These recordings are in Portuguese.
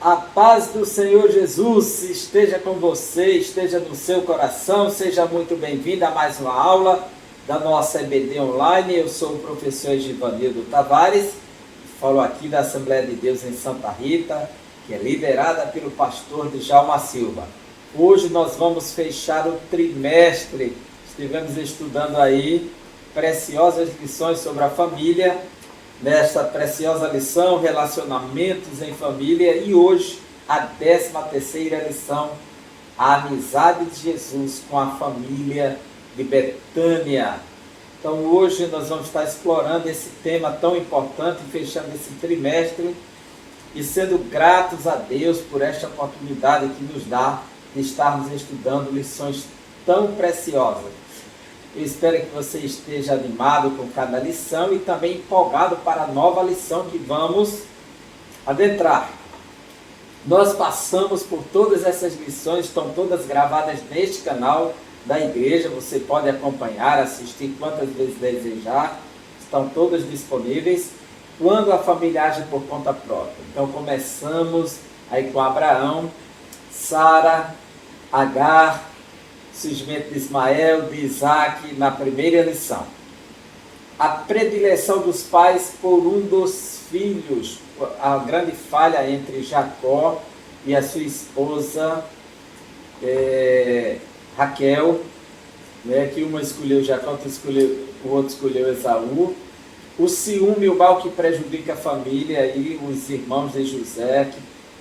A paz do Senhor Jesus esteja com você, esteja no seu coração. Seja muito bem-vindo a mais uma aula da nossa EBD Online. Eu sou o professor Egivanildo Tavares, falo aqui da Assembleia de Deus em Santa Rita, que é liderada pelo pastor Djalma Silva. Hoje nós vamos fechar o trimestre. Estivemos estudando aí preciosas lições sobre a família. Nesta preciosa lição, relacionamentos em família, e hoje a 13ª lição, a amizade de Jesus com a família de Betânia. Então hoje nós vamos estar explorando esse tema tão importante, fechando esse trimestre e sendo gratos a Deus por esta oportunidade que nos dá de estarmos estudando lições tão preciosas. Eu espero que você esteja animado com cada lição e também empolgado para a nova lição que vamos adentrar. Nós passamos por todas essas lições, estão todas gravadas neste canal da igreja. Você pode acompanhar, assistir quantas vezes desejar. Estão todas disponíveis. Quando a família age por conta própria. Então começamos aí com Abraão, Sara, Agar, surgimento de Ismael, de Isaac, na primeira lição. A predileção dos pais por um dos filhos, a grande falha entre Jacó e a sua esposa Raquel, né, que uma escolheu Jacó, o outro escolheu Esaú. O ciúme, o mal que prejudica a família, e os irmãos de José,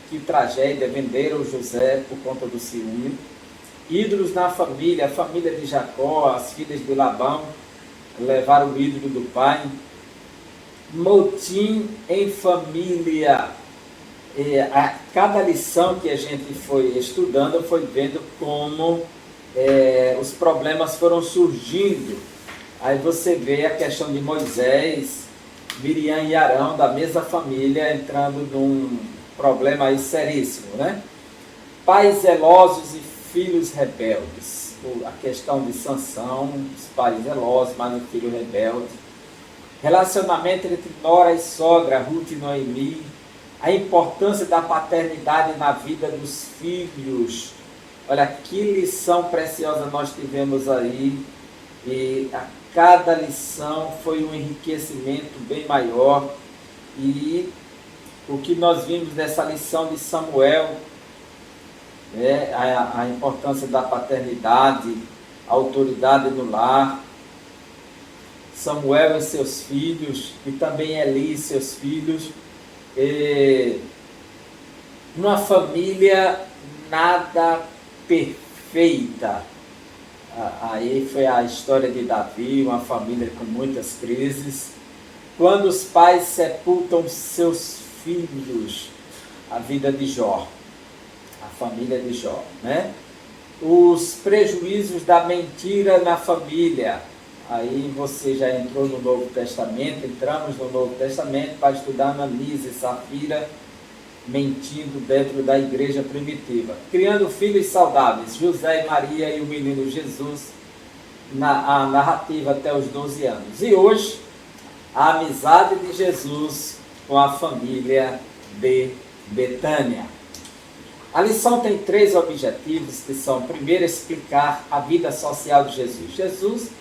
que tragédia, venderam José por conta do ciúme. Ídolos na família, a família de Jacó, as filhas de Labão levaram o ídolo do pai. Motim em família. A cada lição que a gente foi estudando, foi vendo como os problemas foram surgindo. Aí você vê a questão de Moisés, Miriam e Arão, da mesma família, entrando num problema aí seríssimo, né? Pais zelosos e filhos rebeldes. A questão de Sansão, os pais zelosos, mas o filho rebelde. Relacionamento entre nora e sogra, Ruth e Noemi. A importância da paternidade na vida dos filhos. Olha, que lição preciosa nós tivemos aí. E a cada lição foi um enriquecimento bem maior. E o que nós vimos dessa lição de Samuel, a importância da paternidade, a autoridade no lar, Samuel e seus filhos, e também Eli e seus filhos. Uma família nada perfeita. Aí foi a história de Davi, uma família com muitas crises. Quando os pais sepultam seus filhos, a vida de Jó. A família de Jó, né? Os prejuízos da mentira na família. Aí você já entrou no Novo Testamento, entramos no Novo Testamento para estudar Ananias e Safira mentindo dentro da igreja primitiva. Criando filhos saudáveis, José e Maria e o menino Jesus, a narrativa até os 12 anos. E hoje, a amizade de Jesus com a família de Betânia. A lição tem 3 objetivos, que são, primeiro, explicar a vida social de Jesus. Jesus,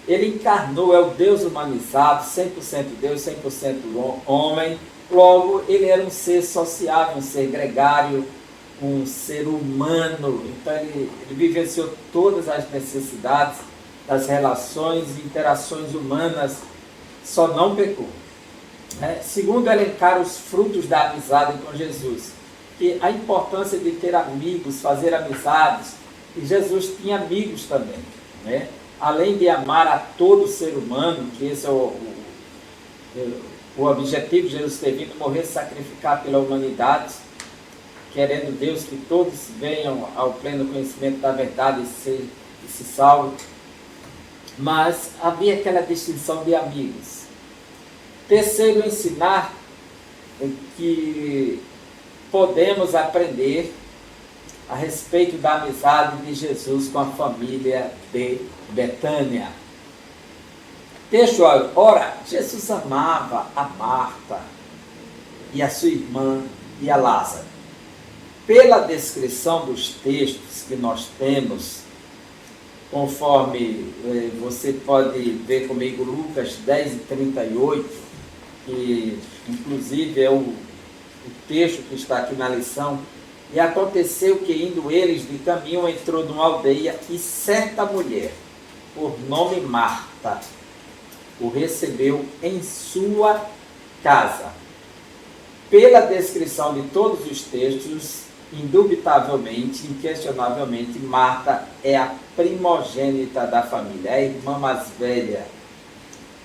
ele encarnou, é o Deus humanizado, 100% Deus, 100% homem. Logo, ele era um ser sociável, um ser gregário, um ser humano. Então, ele vivenciou todas as necessidades das relações e interações humanas, só não pecou. Segundo, elencar os frutos da amizade com Jesus. Que a importância de ter amigos, fazer amizades, e Jesus tinha amigos também, né? Além de amar a todo ser humano, que esse é o objetivo de Jesus ter vindo morrer, sacrificar pela humanidade, querendo Deus que todos venham ao pleno conhecimento da verdade e se salvem. Mas havia aquela distinção de amigos. Terceiro, ensinar que podemos aprender a respeito da amizade de Jesus com a família de Betânia. Texto, ora, Jesus amava a Marta e a sua irmã e a Lázaro. Pela descrição dos textos que nós temos, conforme você pode ver comigo Lucas 10:38, que inclusive é o texto que está aqui na lição. E aconteceu que, indo eles de caminho, entrou numa aldeia, e certa mulher, por nome Marta, o recebeu em sua casa. Pela descrição de todos os textos, indubitavelmente, inquestionavelmente, Marta é a primogênita da família, é a irmã mais velha.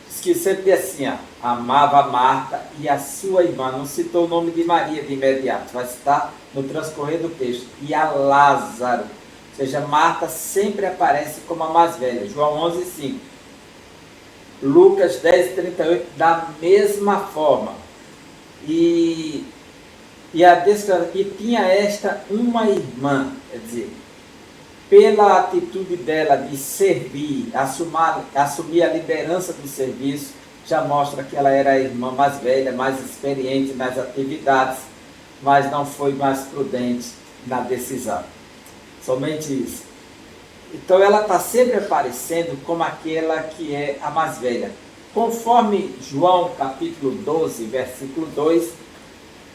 Diz que sempre assim, amava Marta e a sua irmã. Não citou o nome de Maria de imediato, vai citar no transcorrer do texto. E a Lázaro. Ou seja, Marta sempre aparece como a mais velha. João 11:5. Lucas 10:38, da mesma forma. E tinha esta uma irmã, quer dizer, pela atitude dela de servir, assumir a liderança do serviço, já mostra que ela era a irmã mais velha, mais experiente nas atividades, mas não foi mais prudente na decisão. Somente isso. Então ela está sempre aparecendo como aquela que é a mais velha. Conforme João capítulo 12, versículo 2,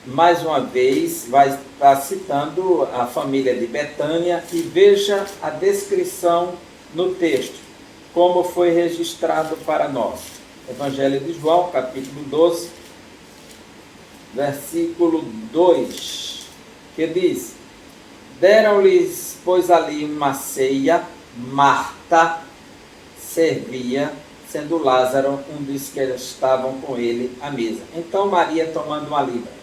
mais uma vez vai estar citando a família de Betânia, e veja a descrição no texto, como foi registrado para nós. Evangelho de João, capítulo 12, versículo 2, que diz: deram-lhes, pois, ali uma ceia, Marta servia, sendo Lázaro um dos que estavam com ele à mesa. Então Maria tomando uma libra.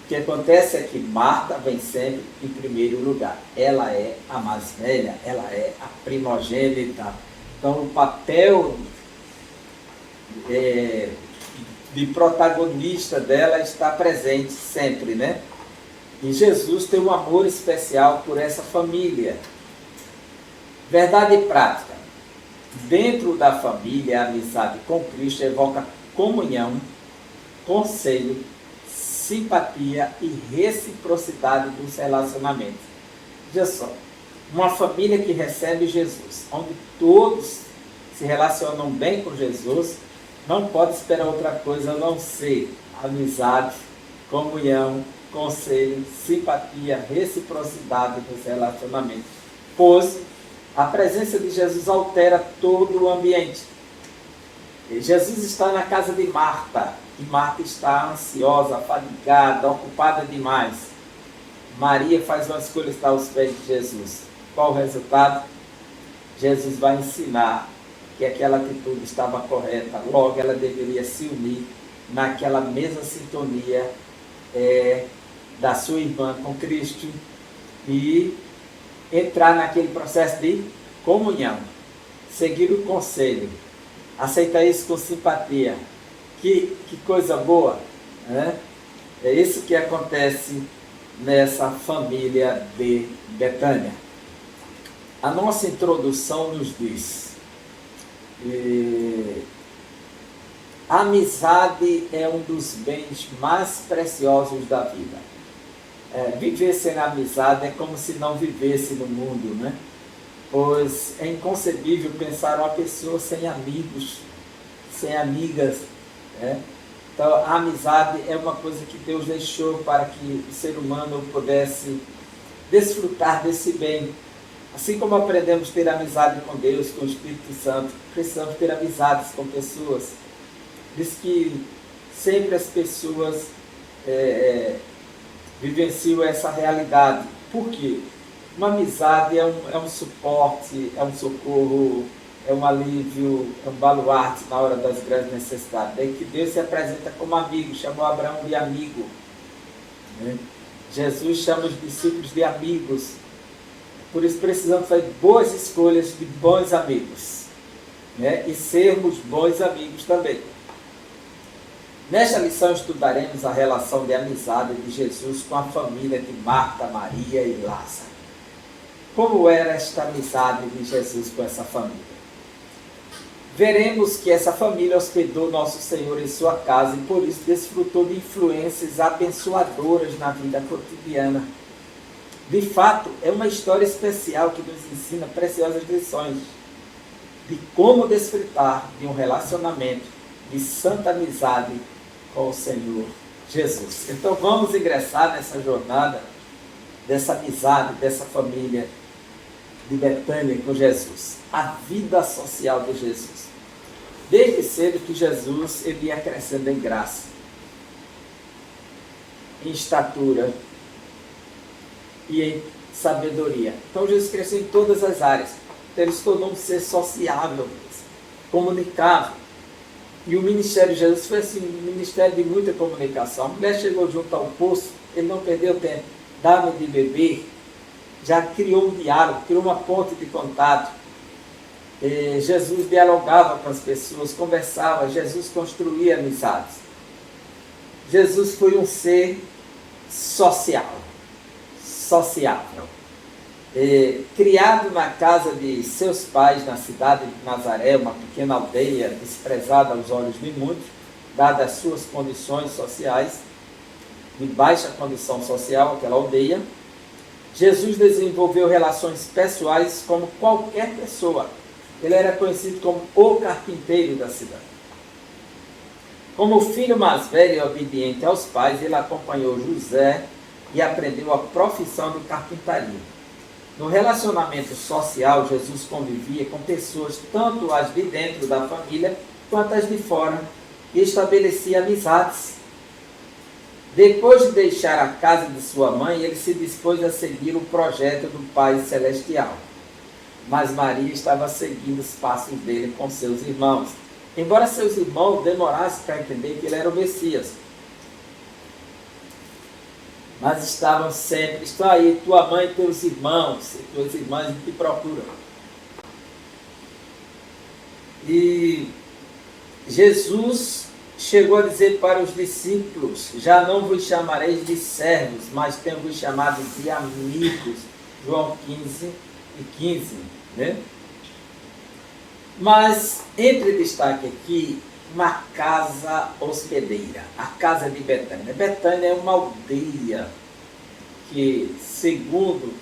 O que acontece é que Marta vem sempre em primeiro lugar. Ela é a mais velha, ela é a primogênita. Então o papel de protagonista dela está presente sempre, né? E Jesus tem um amor especial por essa família. Verdade prática. Dentro da família, a amizade com Cristo evoca comunhão, conselho, simpatia e reciprocidade dos relacionamentos. Veja só, uma família que recebe Jesus, onde todos se relacionam bem com Jesus, não pode esperar outra coisa a não ser amizade, comunhão, conselho, simpatia, reciprocidade dos relacionamentos. Pois a presença de Jesus altera todo o ambiente. Jesus está na casa de Marta, e Marta está ansiosa, fadigada, ocupada demais. Maria faz uma escolha, está aos pés de Jesus. Qual o resultado? Jesus vai ensinar que aquela atitude estava correta, logo ela deveria se unir naquela mesma sintonia da sua irmã com Cristo e entrar naquele processo de comunhão, seguir o conselho, aceitar isso com simpatia. Que coisa boa, né? É isso que acontece nessa família de Betânia. A nossa introdução nos diz: a amizade é um dos bens mais preciosos da vida. Viver sem amizade é como se não vivesse no mundo, né? Pois é inconcebível pensar uma pessoa sem amigos, sem amigas, né? Então a amizade é uma coisa que Deus deixou para que o ser humano pudesse desfrutar desse bem. Assim como aprendemos a ter amizade com Deus, com o Espírito Santo, precisamos ter amizades com pessoas. Diz que sempre as pessoas vivenciam essa realidade. Por quê? Uma amizade é um suporte, é um socorro, é um alívio, é um baluarte na hora das grandes necessidades. É que Deus se apresenta como amigo, chamou Abraão de amigo, né? Jesus chama os discípulos de amigos. Por isso precisamos fazer boas escolhas de bons amigos, né? E sermos bons amigos também. Nesta lição estudaremos a relação de amizade de Jesus com a família de Marta, Maria e Lázaro. Como era esta amizade de Jesus com essa família? Veremos que essa família hospedou nosso Senhor em sua casa e por isso desfrutou de influências abençoadoras na vida cotidiana. De fato, é uma história especial que nos ensina preciosas lições de como desfrutar de um relacionamento de santa amizade com o Senhor Jesus. Então vamos ingressar nessa jornada dessa amizade, dessa família de Betânia com Jesus. A vida social de Jesus. Desde cedo que Jesus ele ia crescendo em graça, em estatura e em sabedoria. Então Jesus cresceu em todas as áreas. Então, ele se tornou um ser sociável, comunicável. E o ministério de Jesus foi assim, um ministério de muita comunicação. A mulher chegou junto ao poço, ele não perdeu tempo. Dá-me de beber. Já criou um diálogo, criou uma ponte de contato. Jesus dialogava com as pessoas, conversava. Jesus construía amizades. Jesus foi um ser social, sociável. Criado na casa de seus pais, na cidade de Nazaré, uma pequena aldeia desprezada aos olhos de muitos, dadas as suas condições sociais, de baixa condição social, aquela aldeia, Jesus desenvolveu relações pessoais como qualquer pessoa. Ele era conhecido como o carpinteiro da cidade. Como filho mais velho e obediente aos pais, ele acompanhou José e aprendeu a profissão de carpintaria. No relacionamento social, Jesus convivia com pessoas, tanto as de dentro da família, quanto as de fora, e estabelecia amizades. Depois de deixar a casa de sua mãe, ele se dispôs a seguir o projeto do Pai Celestial. Mas Maria estava seguindo os passos dele com seus irmãos. Embora seus irmãos demorassem para entender que ele era o Messias. Mas estavam sempre, estão aí, tua mãe e teus irmãos, e tuas irmãs te procuram. E Jesus chegou a dizer para os discípulos, já não vos chamareis de servos, mas tenho-vos chamado de amigos. João 15:15, né? Mas, entre destaque aqui, uma casa hospedeira, a casa de Betânia. Betânia é uma aldeia que, segundo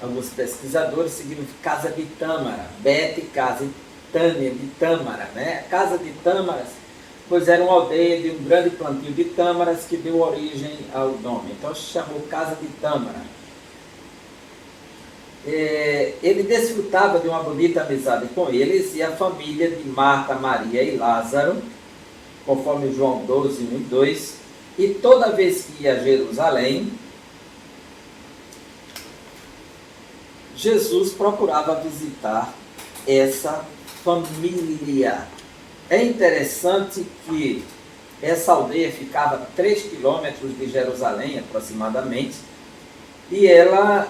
alguns pesquisadores, significa casa de tâmara. Bet, casa, e Tânia, de tâmara, né? A casa de tâmaras, pois era uma aldeia de um grande plantio de tâmaras que deu origem ao nome. Então se chamou casa de tâmara. Ele desfrutava de uma bonita amizade com eles e a família de Marta, Maria e Lázaro, conforme João 12:1-2, e toda vez que ia a Jerusalém, Jesus procurava visitar essa família. É interessante que essa aldeia ficava a 3 quilômetros de Jerusalém, aproximadamente, e ela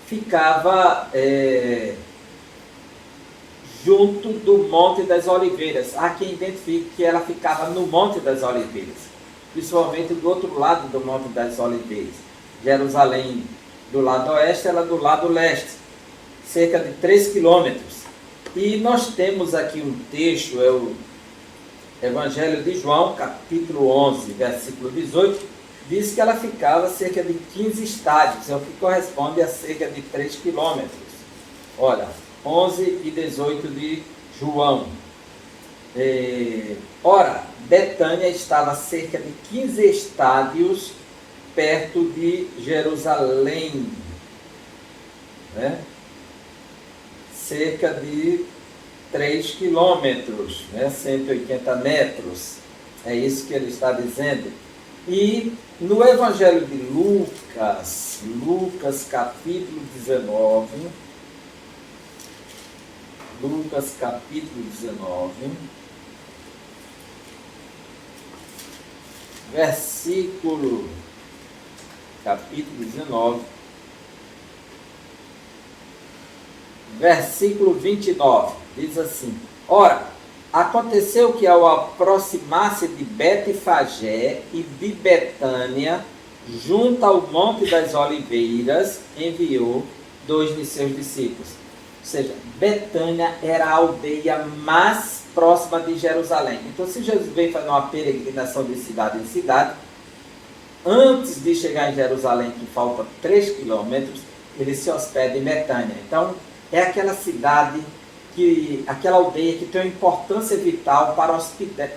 ficava junto do Monte das Oliveiras. Há quem identifique que ela ficava no Monte das Oliveiras, principalmente do outro lado do Monte das Oliveiras. Jerusalém do lado oeste, ela do lado leste, cerca de 3 quilômetros. E nós temos aqui um texto, é o Evangelho de João, capítulo 11, versículo 18, diz que ela ficava a cerca de 15 estádios, é o que corresponde a cerca de 3 quilômetros. Olha, 11 e 18 de João. Ora, Betânia estava a cerca de 15 estádios perto de Jerusalém, né? Cerca de 3 quilômetros, né? 180 metros, é isso que ele está dizendo. E no Evangelho de Lucas, capítulo 19, Lucas capítulo 19, versículo, capítulo 19, versículo 29, diz assim: ora, aconteceu que ao aproximar-se de Betfagé e de Betânia, junto ao Monte das Oliveiras, enviou 2 de seus discípulos. Ou seja, Betânia era a aldeia mais próxima de Jerusalém. Então, se Jesus veio fazer uma peregrinação de cidade em cidade, antes de chegar em Jerusalém, que falta 3 quilômetros, ele se hospeda em Betânia. Então, é aquela cidade, aquela aldeia que tem uma importância vital para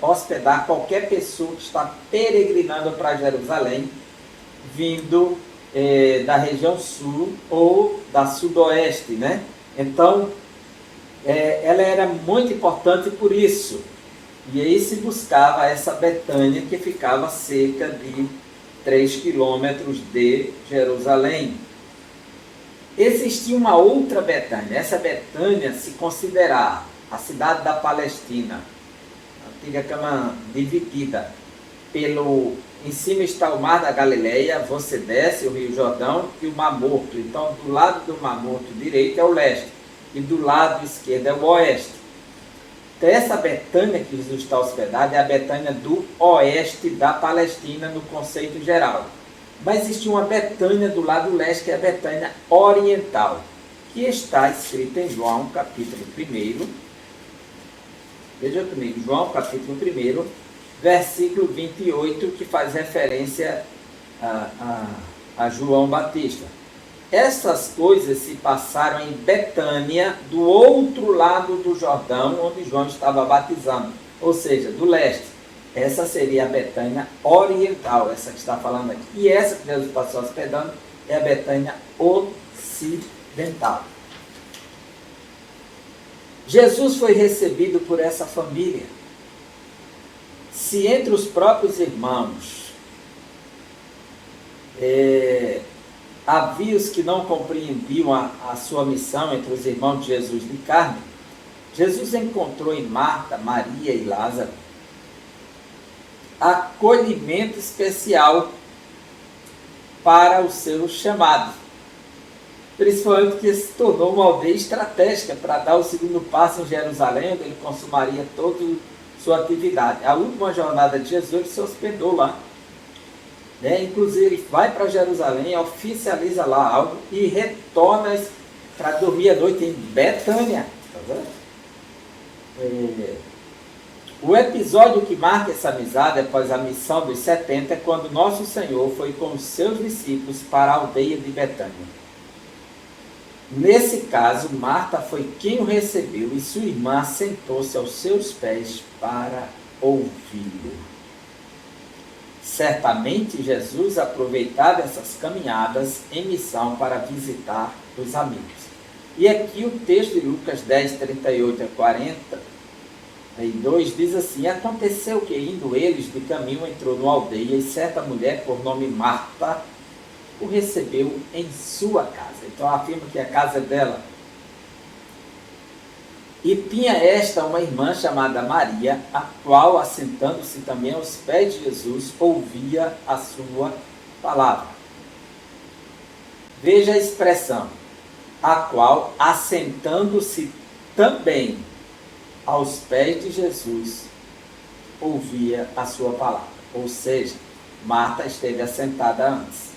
hospedar qualquer pessoa que está peregrinando para Jerusalém, vindo da região sul ou da sudoeste, né? Então, ela era muito importante por isso. E aí se buscava essa Betânia, que ficava a cerca de 3 quilômetros de Jerusalém. Existia uma outra Betânia. Essa Betânia se considerava a cidade da Palestina, a antiga Canaã, dividida em cima está o Mar da Galileia, você desce o Rio Jordão e o Mar Morto. Então, do lado do Mar Morto direito é o leste e do lado esquerdo é o oeste. Então, essa Betânia que Jesus está hospedado é a Betânia do oeste da Palestina, no conceito geral. Mas existe uma Betânia do lado leste, que é a Betânia oriental, que está escrita em João capítulo 1. Veja comigo, João capítulo 1, versículo 28, que faz referência a João Batista. Essas coisas se passaram em Betânia, do outro lado do Jordão, onde João estava batizando, ou seja, do leste. Essa seria a Betânia oriental, essa que está falando aqui. E essa que Jesus passou hospedando é a Betânia ocidental. Jesus foi recebido por essa família. Se entre os próprios irmãos havia os que não compreendiam a sua missão entre os irmãos de Jesus de carne, Jesus encontrou em Marta, Maria e Lázaro acolhimento especial para o seu chamado. Principalmente que se tornou uma aldeia estratégica para dar o segundo passo em Jerusalém, onde ele consumaria toda sua atividade. A última jornada de Jesus, ele se hospedou lá. Inclusive, ele vai para Jerusalém, oficializa lá algo e retorna para dormir à noite em Betânia. Tá vendo? O episódio que marca essa amizade após a missão dos 70 é quando nosso Senhor foi com os seus discípulos para a aldeia de Betânia. Nesse caso, Marta foi quem o recebeu e sua irmã sentou-se aos seus pés para ouvi-lo. Certamente Jesus aproveitava essas caminhadas em missão para visitar os amigos. E aqui o texto de Lucas 10, 38 a 42 diz assim: aconteceu que, indo eles de caminho, entrou numa aldeia e certa mulher, por nome Marta, o recebeu em sua casa. Então afirma que a casa é dela. E tinha esta uma irmã chamada Maria, a qual, assentando-se também aos pés de Jesus, ouvia a sua palavra. Veja a expressão, a qual, assentando-se também aos pés de Jesus, ouvia a sua palavra. Ou seja, Marta esteve assentada antes.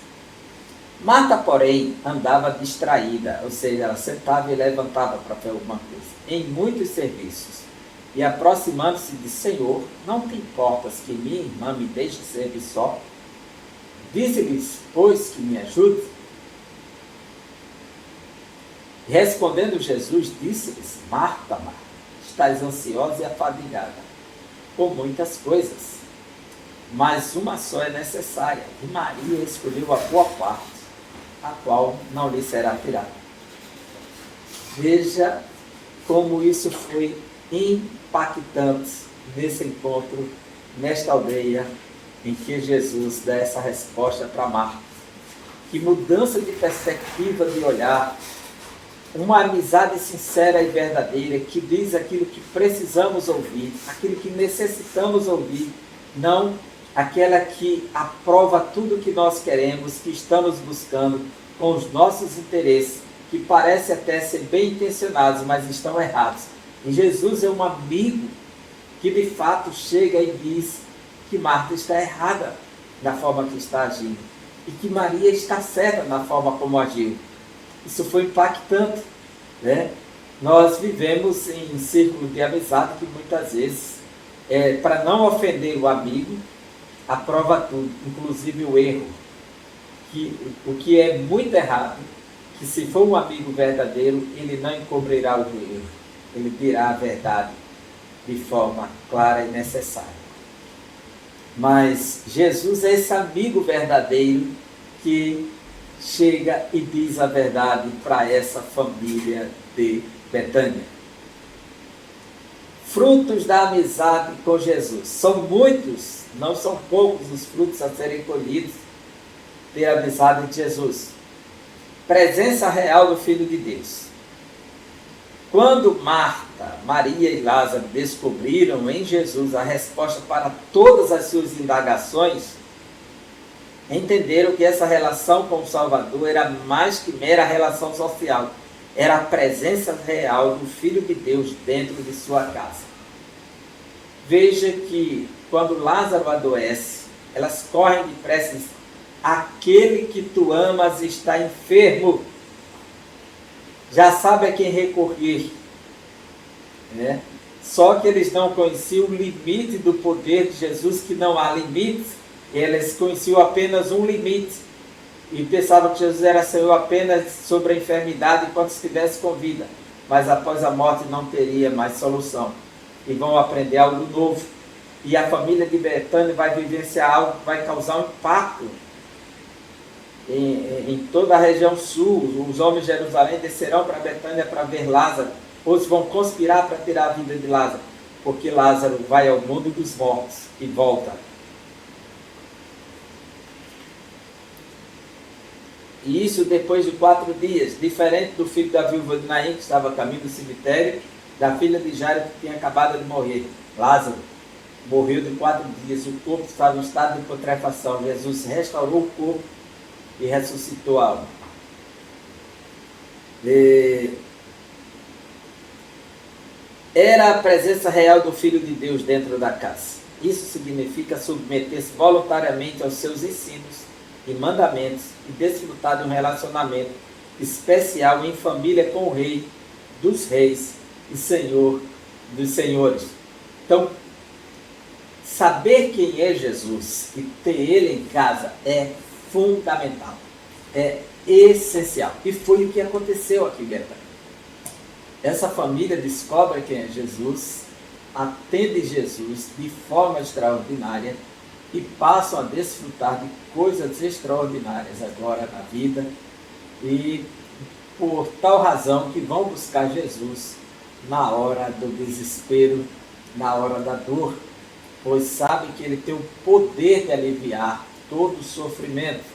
Marta, porém, andava distraída, ou seja, ela sentava e levantava para fazer alguma coisa, em muitos serviços. E aproximando-se de Senhor, não te importas que minha irmã me deixe servir só? Dize-lhes, pois, que me ajude. Respondendo Jesus, disse-lhes: Marta, Marta, estás ansiosa e afadigada por muitas coisas, mas uma só é necessária, e Maria escolheu a boa parte, a qual não lhe será tirada. Veja como isso foi impactante nesse encontro, nesta aldeia, em que Jesus dá essa resposta para Marta. Que mudança de perspectiva, de olhar, uma amizade sincera e verdadeira, que diz aquilo que precisamos ouvir, aquilo que necessitamos ouvir, não aquela que aprova tudo que nós queremos, que estamos buscando com os nossos interesses, que parece até ser bem intencionados, mas estão errados. E Jesus é um amigo que de fato chega e diz que Marta está errada na forma que está agindo e que Maria está certa na forma como agiu. Isso foi impactante, né? Nós vivemos em círculo de amizade que muitas vezes, para não ofender o amigo, aprova tudo, inclusive o erro. O que é muito errado, que se for um amigo verdadeiro, ele não encobrirá o erro, ele dirá a verdade de forma clara e necessária. Mas Jesus é esse amigo verdadeiro que chega e diz a verdade para essa família de Betânia. Frutos da amizade com Jesus. São muitos, não são poucos os frutos a serem colhidos pela amizade de Jesus. Presença real do Filho de Deus. Quando Marta, Maria e Lázaro descobriram em Jesus a resposta para todas as suas indagações, entenderam que essa relação com o Salvador era mais que mera relação social. Era a presença real do Filho de Deus dentro de sua casa. Veja que quando Lázaro adoece, elas correm depressa e dizem: aquele que tu amas está enfermo. Já sabe a quem recorrer. Né? Só que eles não conheciam o limite do poder de Jesus, que não há limites. Eles conheciam apenas um limite. E pensavam que Jesus era Senhor apenas sobre a enfermidade enquanto estivesse com vida. Mas após a morte não teria mais solução. E vão aprender algo novo. E a família de Betânia vai vivenciar algo que vai causar um impacto em toda a região sul. Os homens de Jerusalém descerão para Betânia para ver Lázaro. Outros vão conspirar para tirar a vida de Lázaro, porque Lázaro vai ao mundo dos mortos e volta. E isso depois de 4 dias, diferente do filho da viúva de Naim, que estava a caminho do cemitério, da filha de Jairo, que tinha acabado de morrer. Lázaro morreu de 4 dias, o corpo estava em estado de putrefação. Jesus restaurou o corpo e ressuscitou a alma. Era a presença real do Filho de Deus dentro da casa. Isso significa submeter-se voluntariamente aos seus ensinos e mandamentos e desfrutar de um relacionamento especial em família com o Rei dos Reis e Senhor dos Senhores. Então, saber quem é Jesus e ter Ele em casa é fundamental, é essencial. E foi o que aconteceu aqui em Betânia. Essa família descobre quem é Jesus, atende Jesus de forma extraordinária e passam a desfrutar de coisas extraordinárias agora na vida, e por tal razão que vão buscar Jesus na hora do desespero, na hora da dor, pois sabem que Ele tem o poder de aliviar todo o sofrimento.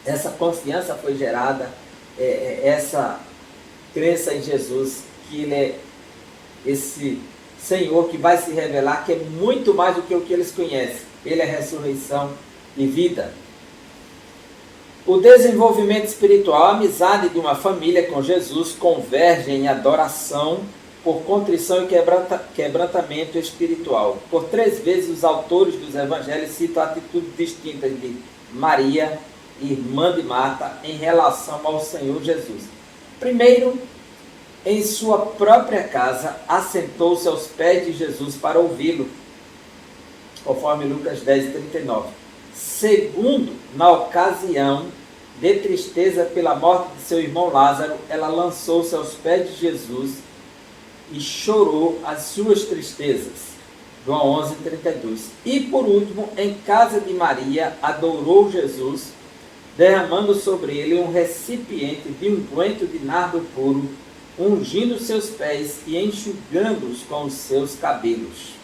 Essa confiança foi gerada, essa crença em Jesus, que Ele é esse Senhor que vai se revelar, que é muito mais do que o que eles conhecem. Ele é ressurreição e vida. O desenvolvimento espiritual, a amizade de uma família com Jesus converge em adoração por contrição e quebrantamento espiritual. Por 3 vezes os autores dos evangelhos citam atitudes distintas de Maria, irmã de Marta, em relação ao Senhor Jesus. Primeiro, em sua própria casa, assentou-se aos pés de Jesus para ouvi-lo, conforme Lucas 10:39. Segundo, na ocasião de tristeza pela morte de seu irmão Lázaro, ela lançou-se aos pés de Jesus e chorou as suas tristezas. João 11:32. E por último, em casa de Maria, adorou Jesus, derramando sobre ele um recipiente de unguento de nardo puro, ungindo seus pés e enxugando-os com os seus cabelos.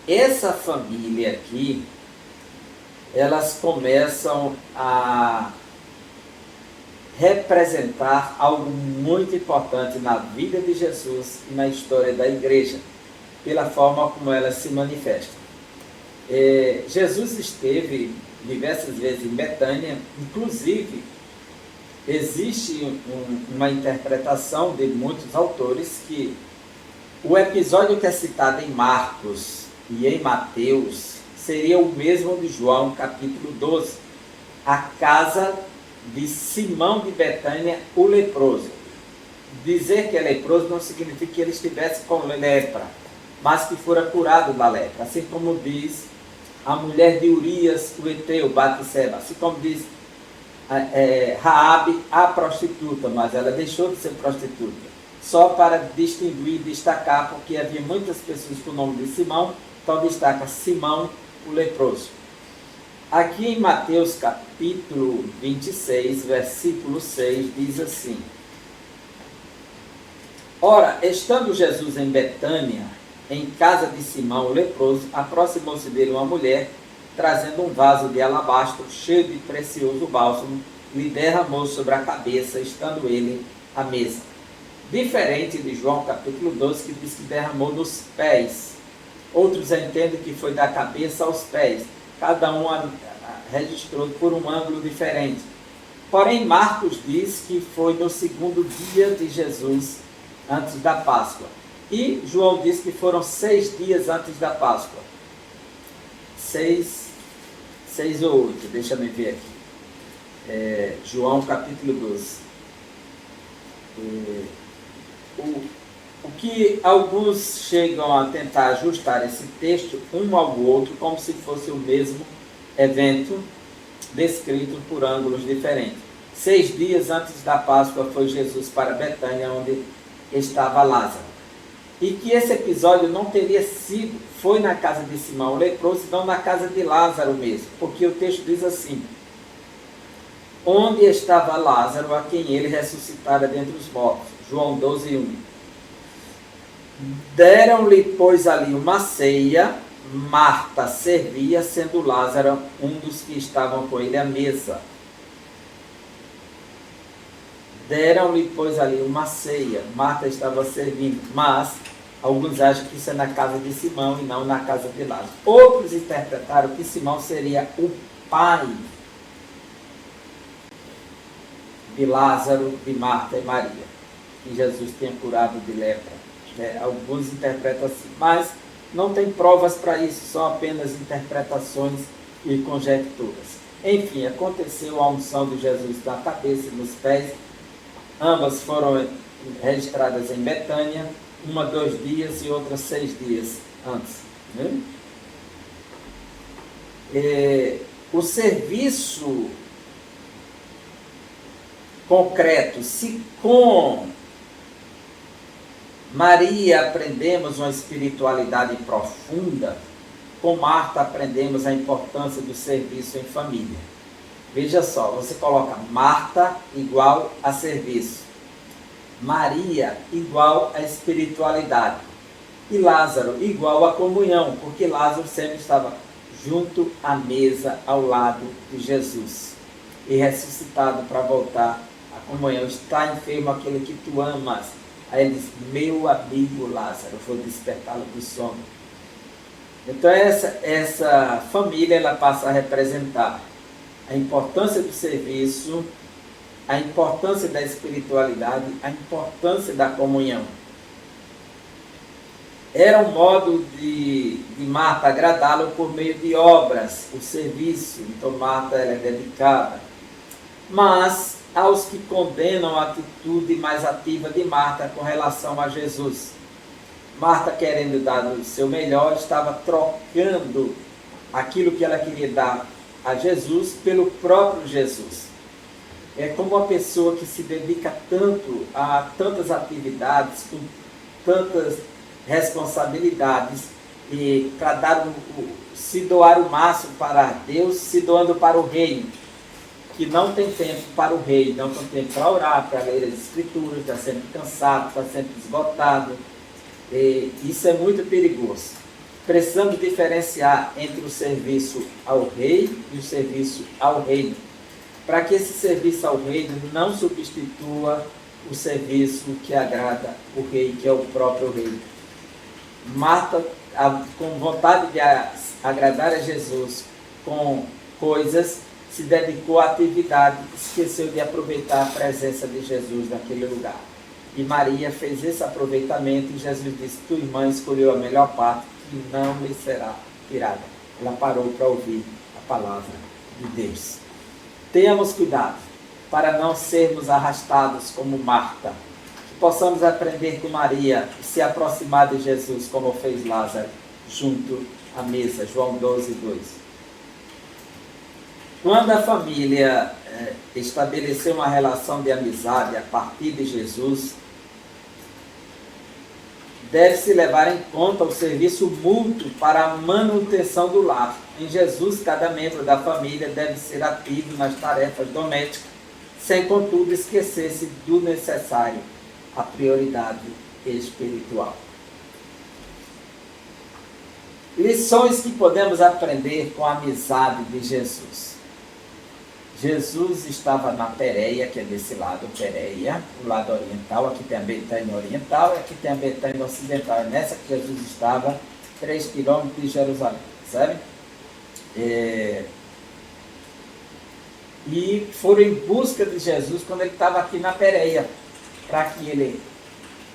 Essa família aqui, elas começam a representar algo muito importante na vida de Jesus e na história da igreja, pela forma como elas se manifestam. Jesus esteve diversas vezes em Betânia, inclusive existe uma interpretação de muitos autores que o episódio que é citado em Marcos e em Mateus seria o mesmo de João, capítulo 12, a casa de Simão de Betânia, o leproso. Dizer que é leproso não significa que ele estivesse com lepra, mas que fora curado da lepra. Assim como diz a mulher de Urias, o Eteu, Batseba. Assim como diz Raabe, a prostituta, mas ela deixou de ser prostituta. Só para distinguir e destacar, porque havia muitas pessoas com o nome de Simão, então destaca Simão, o leproso. Aqui em Mateus capítulo 26, versículo 6, diz assim: Ora, estando Jesus em Betânia, em casa de Simão, o leproso, aproximou-se dele uma mulher, trazendo um vaso de alabastro cheio de precioso bálsamo, lhe derramou sobre a cabeça, estando ele à mesa. Diferente de João capítulo 12, que diz que derramou nos pés. Outros entendem que foi da cabeça aos pés. Cada um registrou por um ângulo diferente. Porém, Marcos diz que foi no segundo dia de Jesus, antes da Páscoa. E João diz que foram 6 dias antes da Páscoa. 6 ou 8, deixa eu ver aqui. João capítulo 12. O que alguns chegam a tentar ajustar esse texto um ao outro, como se fosse o mesmo evento, descrito por ângulos diferentes. 6 dias antes da Páscoa foi Jesus para Betânia, onde estava Lázaro. E que esse episódio não teria sido, foi na casa de Simão o leproso, não na casa de Lázaro mesmo, porque o texto diz assim: onde estava Lázaro, a quem ele ressuscitara dentre os mortos. João 12, 1. Deram-lhe, pois, ali uma ceia. Marta servia, sendo Lázaro um dos que estavam com ele à mesa. Deram-lhe, pois, ali uma ceia. Marta estava servindo, mas alguns acham que isso é na casa de Simão e não na casa de Lázaro. Outros interpretaram que Simão seria o pai de Lázaro, de Marta e Maria, que Jesus tinha curado de lepra. Alguns interpretam assim, mas não tem provas para isso, são apenas interpretações e conjecturas. Enfim, aconteceu a unção de Jesus na cabeça e nos pés. Ambas foram registradas em Betânia, uma 2 dias e outra 6 dias antes. Né? O serviço concreto, se com Maria aprendemos uma espiritualidade profunda, com Marta aprendemos a importância do serviço em família. Veja só, você coloca Marta igual a serviço, Maria igual a espiritualidade e Lázaro igual a comunhão, porque Lázaro sempre estava junto à mesa ao lado de Jesus e ressuscitado para voltar à comunhão. Está enfermo aquele que tu amas. Aí ele diz: meu amigo Lázaro, vou despertá-lo do sono. Então essa família, ela passa a representar a importância do serviço, a importância da espiritualidade, a importância da comunhão. Era um modo de Marta agradá-lo por meio de obras, o serviço. Então Marta, ela é dedicada. Mas aos que condenam a atitude mais ativa de Marta com relação a Jesus. Marta, querendo dar o seu melhor, estava trocando aquilo que ela queria dar a Jesus pelo próprio Jesus. É como uma pessoa que se dedica tanto a tantas atividades, com tantas responsabilidades, e para se doar o máximo para Deus, se doando para o reino, que não tem tempo para o rei, não tem tempo para orar, para ler as escrituras, está sempre cansado, está sempre esgotado. E isso é muito perigoso. Precisamos diferenciar entre o serviço ao rei e o serviço ao reino, para que esse serviço ao reino não substitua o serviço que agrada o rei, que é o próprio rei. Marta, com vontade de agradar a Jesus com coisas, se dedicou à atividade, esqueceu de aproveitar a presença de Jesus naquele lugar. E Maria fez esse aproveitamento e Jesus disse: tua irmã escolheu a melhor parte, que não lhe será tirada. Ela parou para ouvir a palavra de Deus. Tenhamos cuidado para não sermos arrastados como Marta, que possamos aprender com Maria e se aproximar de Jesus, como fez Lázaro, junto à mesa. João 12, 2. Quando a família estabeleceu uma relação de amizade a partir de Jesus, deve-se levar em conta o serviço mútuo para a manutenção do lar. Em Jesus, cada membro da família deve ser ativo nas tarefas domésticas, sem, contudo, esquecer-se do necessário, a prioridade espiritual. Lições que podemos aprender com a amizade de Jesus. Jesus estava na Pérea, que é desse lado, Pérea, o lado oriental. Aqui tem a Betânia oriental e aqui tem a Betânia ocidental. É nessa que Jesus estava, 3 quilômetros de Jerusalém, sabe? E foram em busca de Jesus quando ele estava aqui na Pérea, para que ele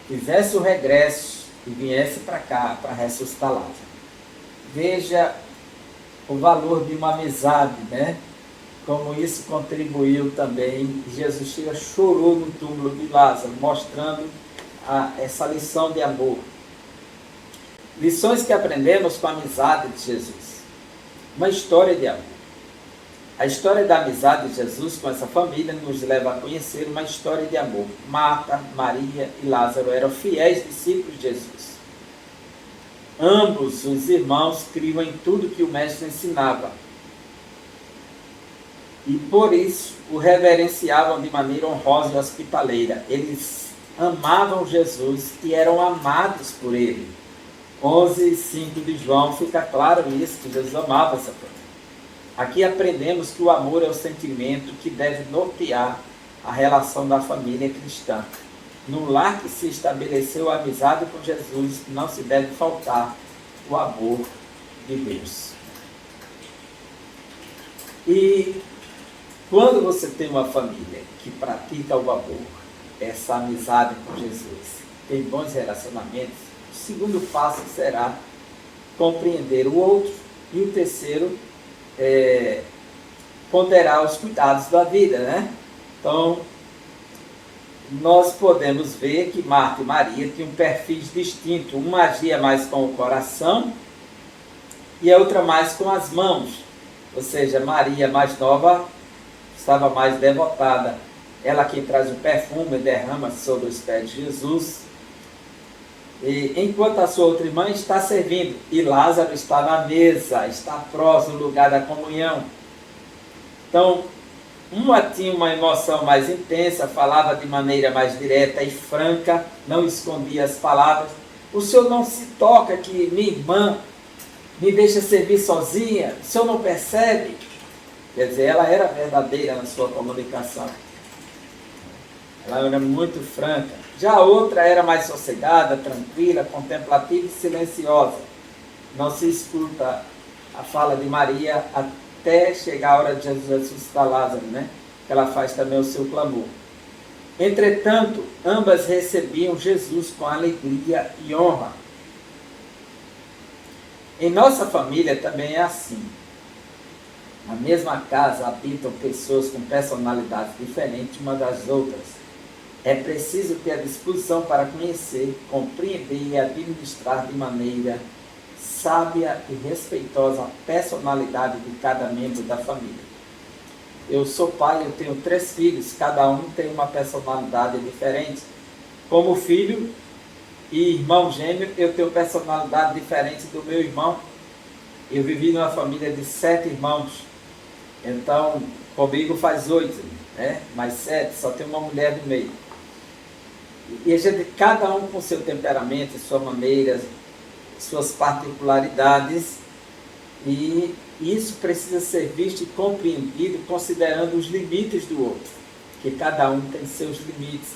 fizesse o regresso e viesse para cá, para ressuscitar Lázaro. Veja o valor de uma amizade, né? Como isso contribuiu também. Jesus chorou no túmulo de Lázaro, mostrando essa lição de amor. Lições que aprendemos com a amizade de Jesus. Uma história de amor. A história da amizade de Jesus com essa família nos leva a conhecer uma história de amor. Marta, Maria e Lázaro eram fiéis discípulos de Jesus. Ambos os irmãos criam em tudo que o Mestre ensinava. E por isso o reverenciavam de maneira honrosa e hospitaleira. Eles amavam Jesus e eram amados por ele. 11:5 de João, fica claro isso, que Jesus amava essa família. Aqui aprendemos que o amor é o sentimento que deve nortear a relação da família cristã. No lar que se estabeleceu a amizade com Jesus, não se deve faltar o amor de Deus. E quando você tem uma família que pratica o amor, essa amizade com Jesus, tem bons relacionamentos, o segundo passo será compreender o outro, e o terceiro ponderar os cuidados da vida, né? Então, nós podemos ver que Marta e Maria tinham perfis distintos. Uma agia mais com o coração e a outra mais com as mãos. Ou seja, Maria, mais nova, estava mais devotada. Ela quem traz o perfume e derrama sobre os pés de Jesus. E, enquanto a sua outra irmã está servindo, e Lázaro está na mesa, está próximo do lugar da comunhão. Então, uma tinha uma emoção mais intensa, falava de maneira mais direta e franca, não escondia as palavras. O senhor não se toca que minha irmã me deixa servir sozinha? O senhor não percebe? Quer dizer, ela era verdadeira na sua comunicação. Ela era muito franca. Já a outra era mais sossegada, tranquila, contemplativa e silenciosa. Não se escuta a fala de Maria até chegar a hora de Jesus ressuscitar Lázaro, né? Ela faz também o seu clamor. Entretanto, ambas recebiam Jesus com alegria e honra. Em nossa família também é assim. Na mesma casa habitam pessoas com personalidades diferentes uma das outras. É preciso ter a disposição para conhecer, compreender e administrar de maneira sábia e respeitosa a personalidade de cada membro da família. Eu sou pai, eu tenho 3 filhos, cada um tem uma personalidade diferente. Como filho e irmão gêmeo, eu tenho personalidade diferente do meu irmão. Eu vivi numa família de 7 irmãos, então comigo faz 8, né? Mais 7, só tem uma mulher no meio. E a gente, cada um com seu temperamento, sua maneira, suas particularidades, e isso precisa ser visto e compreendido considerando os limites do outro, que cada um tem seus limites,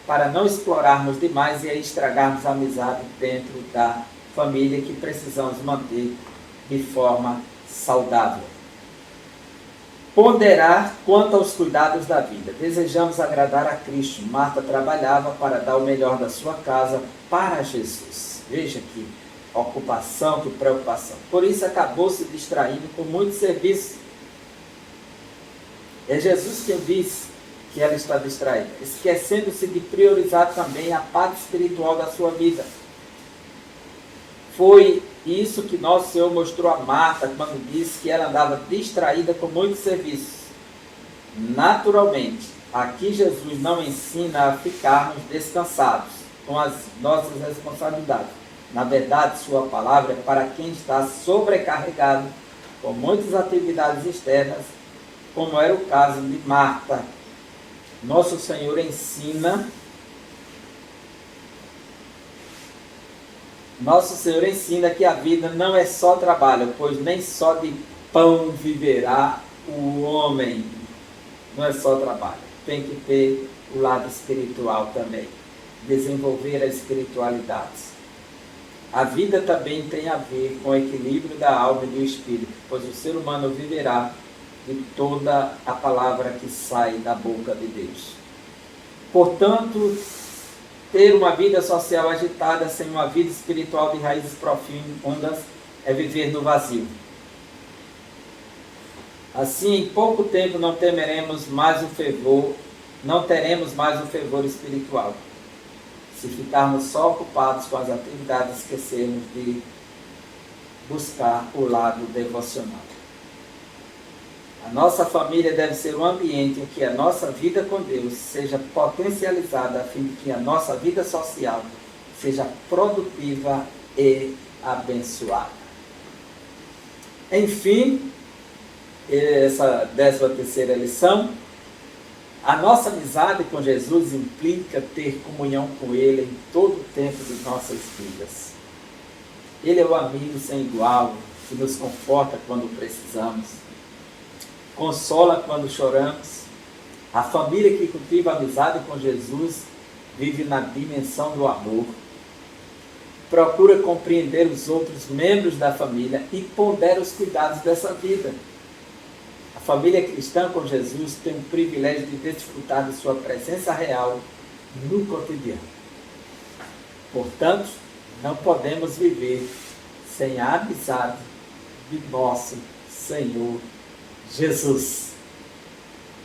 para não explorarmos demais e aí estragarmos a amizade dentro da família que precisamos manter de forma saudável. Ponderar quanto aos cuidados da vida. Desejamos agradar a Cristo. Marta trabalhava para dar o melhor da sua casa para Jesus. Veja que ocupação, que preocupação. Por isso acabou se distraindo com muito serviço. É Jesus quem diz que ela está distraída, esquecendo-se de priorizar também a parte espiritual da sua vida. Foi isso que nosso Senhor mostrou a Marta quando disse que ela andava distraída com muitos serviços. Naturalmente, aqui Jesus não ensina a ficarmos descansados com as nossas responsabilidades. Na verdade, sua palavra é para quem está sobrecarregado com muitas atividades externas, como era o caso de Marta. Nosso Senhor ensina que a vida não é só trabalho, pois nem só de pão viverá o homem. Não é só trabalho, tem que ter o lado espiritual também, desenvolver a espiritualidade. A vida também tem a ver com o equilíbrio da alma e do espírito, pois o ser humano viverá de toda a palavra que sai da boca de Deus. Portanto, ter uma vida social agitada sem uma vida espiritual de raízes profundas é viver no vazio. Assim, em pouco tempo não teremos mais o fervor espiritual. Se ficarmos só ocupados com as atividades, esquecermos de buscar o lado devocional. A nossa família deve ser um ambiente em que a nossa vida com Deus seja potencializada, a fim de que a nossa vida social seja produtiva e abençoada. Enfim, essa 13ª lição, a nossa amizade com Jesus implica ter comunhão com Ele em todo o tempo de nossas vidas. Ele é o amigo sem igual, que nos conforta quando precisamos, consola quando choramos. A família que cultiva a amizade com Jesus vive na dimensão do amor, procura compreender os outros membros da família e pondera os cuidados dessa vida. A família cristã com Jesus tem o privilégio de desfrutar de sua presença real no cotidiano. Portanto, não podemos viver sem a amizade de nosso Senhor Jesus.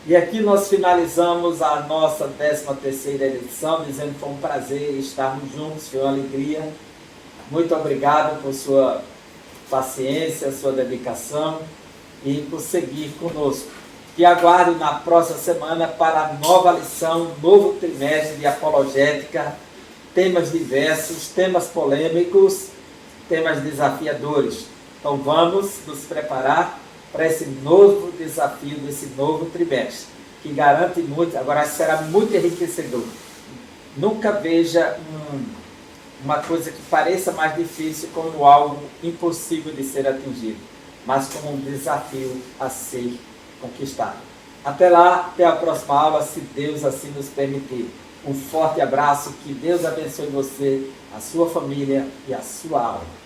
E aqui nós finalizamos a nossa 13ª edição, dizendo que foi um prazer estarmos juntos, foi uma alegria. Muito obrigado por sua paciência, sua dedicação e por seguir conosco. E aguardo na próxima semana para a nova lição, novo trimestre de apologética, temas diversos, temas polêmicos, temas desafiadores. Então vamos nos preparar para esse novo desafio, desse novo trimestre, que garante muito, agora será muito enriquecedor. Nunca veja uma coisa que pareça mais difícil como algo impossível de ser atingido, mas como um desafio a ser conquistado. Até lá, até a próxima aula, se Deus assim nos permitir. Um forte abraço, que Deus abençoe você, a sua família e a sua aula.